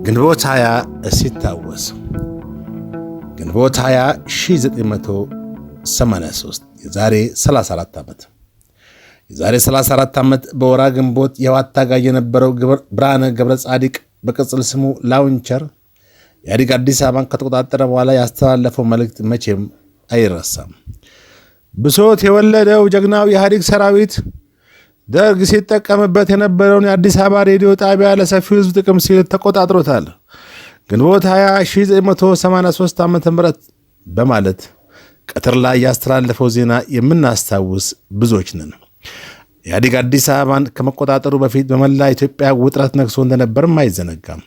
ግንቦት 20 ሲታወስ ግንቦት 20 1983 የዛሬ 34 ዓመት የዛሬ 34 ዓመት በወራ ግንቦት የህወሓት ታጋይ የነበረው ብርሃነ ገብረ ጻዲቅ በቅጽል ስሙ ላውንቸር ኢህአዴግ አዲስ አበባን ከተቆጣጠረ በኋላ ያስተላለፈው መልእክት መቼም አይረሳም። ብሶት የወለደው ጀግናው የኢህአዴግ ሰራዊት ደርግ ሲጠቀምበት የነበረውን የአዲስ አበባ ሬዲዮ ጣቢያ ለሰፊው ህዝብ ጥቅም ሲል ተቆጣጥሮታል። ግንቦት 20 1983 ዓ.ም በማለት ቀትር ላይ ያስተላለፈው ዜና የምናስታውስ ብዙዎች ነን። ኢህአዴግ አዲስ አበባን ከመቆጣጠሩ በፊት በመላ ኢትዮጵያ ውጥረት ነግሶ እንደነበርም አይዘነጋም።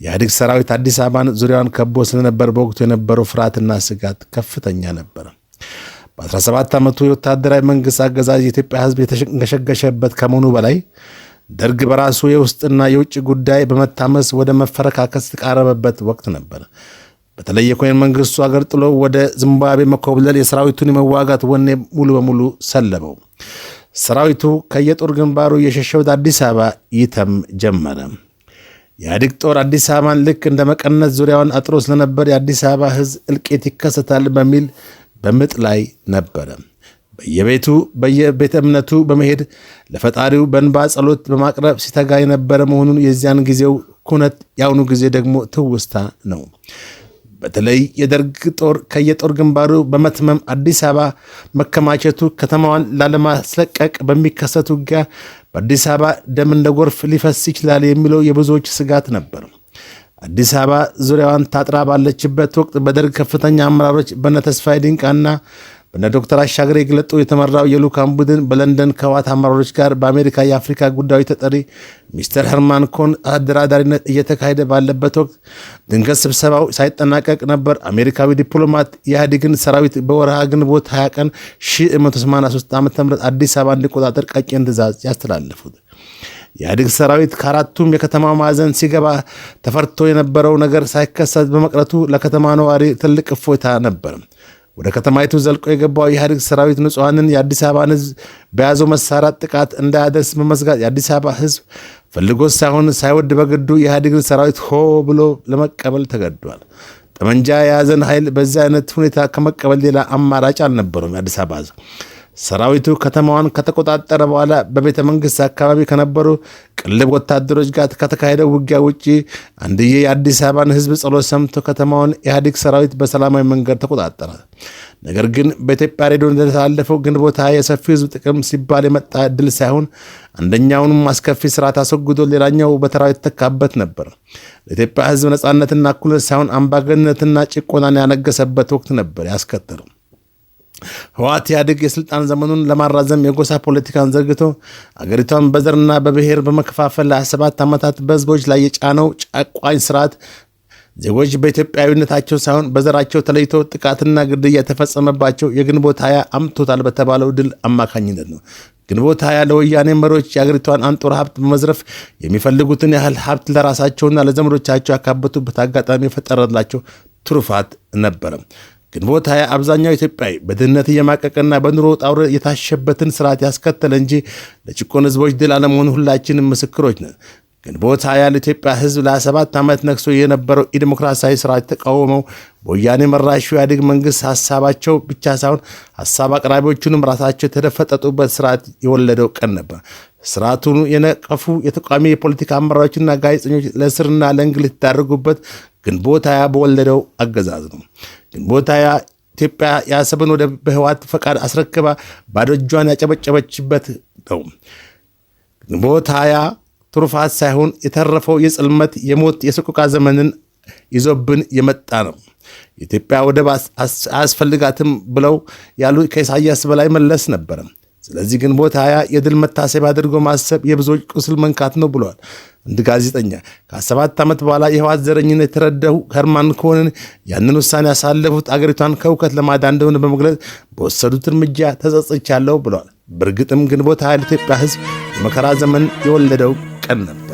የኢህአዴግ ሰራዊት አዲስ አበባን ዙሪያዋን ከቦ ስለነበር በወቅቱ የነበረው ፍርሃትና ስጋት ከፍተኛ ነበር። በ17 ዓመቱ የወታደራዊ መንግስት አገዛዝ የኢትዮጵያ ህዝብ የተሸገሸበት ከመሆኑ በላይ ደርግ በራሱ የውስጥና የውጭ ጉዳይ በመታመስ ወደ መፈረካከስ የተቃረበበት ወቅት ነበር። በተለይ የኮሎኔል መንግስቱ አገር ጥሎ ወደ ዚምባብዌ መኮብለል የሰራዊቱን የመዋጋት ወኔ ሙሉ በሙሉ ሰለበው። ሰራዊቱ ከየጦር ግንባሩ የሸሸ ወደ አዲስ አበባ ይተም ጀመረ። የኢህአዴግ ጦር አዲስ አበባን ልክ እንደ መቀነት ዙሪያውን አጥሮ ስለነበር የአዲስ አበባ ህዝብ እልቂት ይከሰታል በሚል በምጥ ላይ ነበረ። በየቤቱ በየቤተ እምነቱ በመሄድ ለፈጣሪው በእንባ ጸሎት በማቅረብ ሲተጋ የነበረ መሆኑን የዚያን ጊዜው ኩነት የአሁኑ ጊዜ ደግሞ ትውስታ ነው። በተለይ የደርግ ጦር ከየጦር ግንባሩ በመትመም አዲስ አበባ መከማቸቱ ከተማዋን ላለማስለቀቅ በሚከሰት ውጊያ በአዲስ አበባ ደም እንደ ጎርፍ ሊፈስ ይችላል የሚለው የብዙዎች ስጋት ነበር። አዲስ አበባ ዙሪያዋን ታጥራ ባለችበት ወቅት በደርግ ከፍተኛ አመራሮች በነ ተስፋዬ ዲንቃና በነ ዶክተር አሻግሬ ግለጡ የተመራው የልዑካን ቡድን በለንደን ከህወሓት አመራሮች ጋር በአሜሪካ የአፍሪካ ጉዳዮች ተጠሪ ሚስተር ሄርማን ኮን አደራዳሪነት እየተካሄደ ባለበት ወቅት ድንገት ስብሰባው ሳይጠናቀቅ ነበር አሜሪካዊ ዲፕሎማት የኢህአዴግን ሰራዊት በወርሃ ግንቦት 20 ቀን 1983 ዓ.ም አዲስ አበባ እንዲቆጣጠር ቀጭን ትዕዛዝ ያስተላለፉት። የኢህአዴግ ሰራዊት ከአራቱም የከተማው ማዕዘን ሲገባ ተፈርቶ የነበረው ነገር ሳይከሰት በመቅረቱ ለከተማ ነዋሪ ትልቅ እፎይታ ነበር። ወደ ከተማይቱ ዘልቆ የገባው የኢህአዴግ ሰራዊት ንጹሐንን የአዲስ አበባን ህዝብ በያዘው መሳሪያ ጥቃት እንዳያደርስ በመስጋት የአዲስ አበባ ህዝብ ፈልጎት ሳይሆን ሳይወድ በግዱ የኢህአዴግን ሰራዊት ሆ ብሎ ለመቀበል ተገዷል። ጠመንጃ የያዘን ኃይል በዚህ አይነት ሁኔታ ከመቀበል ሌላ አማራጭ አልነበረም። የአዲስ አበባ ህዝብ ሰራዊቱ ከተማዋን ከተቆጣጠረ በኋላ በቤተ መንግስት አካባቢ ከነበሩ ቅልብ ወታደሮች ጋር ከተካሄደው ውጊያ ውጪ አንድዬ የአዲስ አበባን ህዝብ ጸሎት ሰምቶ ከተማውን ኢህአዴግ ሰራዊት በሰላማዊ መንገድ ተቆጣጠረ። ነገር ግን በኢትዮጵያ ሬዲዮ እንደተላለፈው ግንቦት 20 የሰፊው ህዝብ ጥቅም ሲባል የመጣ ድል ሳይሆን አንደኛውንም አስከፊ ስርዓት አስወግዶ ሌላኛው በተራው የተተካበት ነበር። ለኢትዮጵያ ህዝብ ነጻነትና እኩልነት ሳይሆን አምባገነንነትና ጭቆናን ያነገሰበት ወቅት ነበር ያስከተለው። ህወሓት ኢህአዴግ የስልጣን ዘመኑን ለማራዘም የጎሳ ፖለቲካን ዘርግቶ አገሪቷን በዘርና በብሔር በመከፋፈል ለ27 ዓመታት በህዝቦች ላይ የጫነው ጨቋኝ ስርዓት ዜጎች በኢትዮጵያዊነታቸው ሳይሆን በዘራቸው ተለይቶ ጥቃትና ግድያ የተፈጸመባቸው የግንቦት 20 አምጥቶታል በተባለው ድል አማካኝነት ነው። ግንቦት 20 ለወያኔ መሪዎች የአገሪቷን አንጡራ ሀብት በመዝረፍ የሚፈልጉትን ያህል ሀብት ለራሳቸውና ለዘመዶቻቸው ያካበቱበት አጋጣሚ የፈጠረላቸው ትሩፋት ነበረ። ግንቦት 20 አብዛኛው ኢትዮጵያዊ በድህነት እየማቀቀና በኑሮ ጣውረ የታሸበትን ስርዓት ያስከተለ እንጂ ለጭቆን ህዝቦች ድል አለመሆኑ ሁላችንም ምስክሮች ነን። ግንቦት 20 ለኢትዮጵያ ህዝብ ለ27 ዓመት ነግሶ የነበረው የዲሞክራሲያዊ ስርዓት ተቃውመው በወያኔ መራሹ ኢህአዴግ መንግስት ሀሳባቸው ብቻ ሳይሆን ሀሳብ አቅራቢዎቹንም ራሳቸው የተደፈጠጡበት ስርዓት የወለደው ቀን ነበር። ስርዓቱን የነቀፉ የተቃዋሚ የፖለቲካ አመራሮችና ጋዜጠኞች ለእስርና ለእንግልት የተዳረጉበት ግንቦት 20 በወለደው አገዛዝ ነው። ግንቦት 20 ኢትዮጵያ የአሰብን ወደብ በህወሓት ፈቃድ አስረክባ ባዶ እጇን ያጨበጨበችበት ነው። ግንቦት 20 ትሩፋት ሳይሆን የተረፈው የጽልመት የሞት የሰቆቃ ዘመንን ይዞብን የመጣ ነው። ኢትዮጵያ ወደብ አያስፈልጋትም ብለው ያሉ ከኢሳያስ በላይ መለስ ነበረ። ስለዚህ ግንቦት 20 የድል መታሰቢያ አድርጎ ማሰብ የብዙዎች ቁስል መንካት ነው ብለዋል እንደ ጋዜጠኛ። ከ7 ዓመት በኋላ የህወሓት ዘረኝነት የተረዳው ሄርማን ኮንን ያንን ውሳኔ ያሳለፉት አገሪቷን ከእውከት ለማዳን እንደሆነ በመግለጽ በወሰዱት እርምጃ ተጸጽቻለሁ ብለዋል። በእርግጥም ግንቦት 20 ለኢትዮጵያ ህዝብ የመከራ ዘመን የወለደው ቀን ነበር።